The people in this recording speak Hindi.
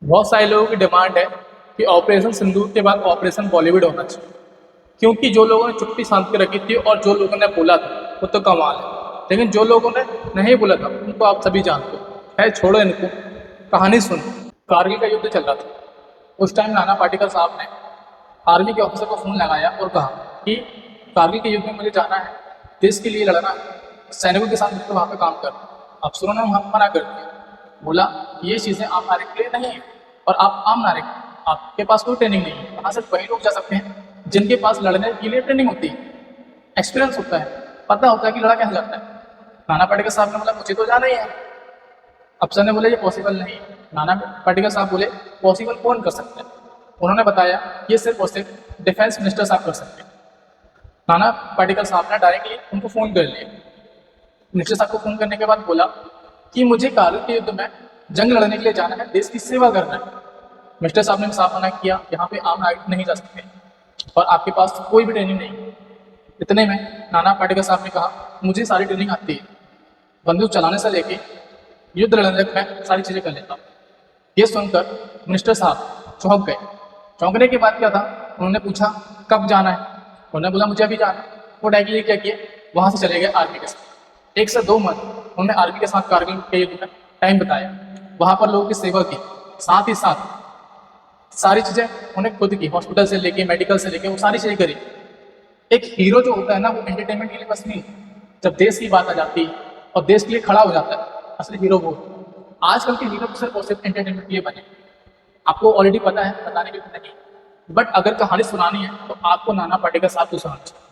बहुत सारे लोगों की डिमांड है कि ऑपरेशन सिंदूर के बाद ऑपरेशन बॉलीवुड होना चाहिए, क्योंकि जो लोगों ने चुप्पी साध के रखी थी और जो लोगों ने बोला था वो तो कमाल है, लेकिन जो लोगों ने नहीं बोला था उनको आप सभी जानते हो। है, छोड़ो इनको। कहानी सुन। कारगिल का युद्ध चल रहा था। उस टाइम नाना पाटेकर साहब ने आर्मी के ऑफिसर को फ़ोन लगाया और कहा कि कारगिल के युद्ध में मुझे जाना है, देश के लिए लड़ना है, सैनिकों के साथ मिलकर वहाँ पे काम करना है। अफसरों ने वहाँ मना कर दिया। बोला ये चीज़ें आम नागरिक के लिए नहीं है और आप आम नागरिक, आपके पास कोई ट्रेनिंग नहीं है, वहाँ सिर्फ वही लोग जा सकते हैं जिनके पास लड़ने के लिए ट्रेनिंग होती है, एक्सपीरियंस होता है, पता होता है कि लड़ा कैसे जाता है। नाना पाटेकर साहब ने बोला मुझे तो जाना ही है। अफसर ने बोले ये पॉसिबल नहीं है। नाना पाटेकर साहब बोले पॉसिबल कौन कर सकता है। उन्होंने बताया ये सिर्फ और सिर्फ डिफेंस मिनिस्टर साहब कर सकते हैं। नाना पाटेकर साहब ने डायरेक्टली उनको फ़ोन कर लिया। मिनिस्टर साहब को फ़ोन करने के बाद बोला कि मुझे कारगिल के युद्ध में जंग लड़ने के लिए जाना है, देश की सेवा करना है। मिनिस्टर साहब ने साफ मना किया, यहाँ पे आम नागरिक नहीं जा सकते और आपके पास कोई भी ट्रेनिंग नहीं है। इतने में नाना पाटेकर साहब ने कहा मुझे सारी ट्रेनिंग आती है, बंदूक चलाने से लेके युद्ध लड़ने तक मैं सारी चीज़ें कर लेता हूँ। ये सुनकर मिनिस्टर साहब चौंक गए। चौंकने के बाद क्या था, उन्होंने पूछा कब जाना है। उन्होंने बोला मुझे अभी जाना है। वो डायरेक्टली क्या किए, वहाँ से चले गए आर्मी के साथ। 1 से 2 मंथ उन्होंने आर्मी के साथ कारगिल के युद्ध में टाइम बताया, वहाँ पर लोगों की सेवा की, साथ ही साथ सारी चीज़ें उन्हें खुद की, हॉस्पिटल से लेके मेडिकल से लेके वो सारी चीज़ें करी। एक हीरो जो होता है ना, वो एंटरटेनमेंट के लिए बस नहीं, जब देश की बात आ जाती है और देश के लिए खड़ा हो जाता है, असली हीरो वो होता है। आजकल के हीरो सिर्फ और सिर्फ एंटरटेनमेंट के लिए बने। आपको ऑलरेडी पता है, बताने की नहीं, बट अगर कहानी सुनानी है तो आपको नाना पाटेकर साहब को सुनाना चाहिए।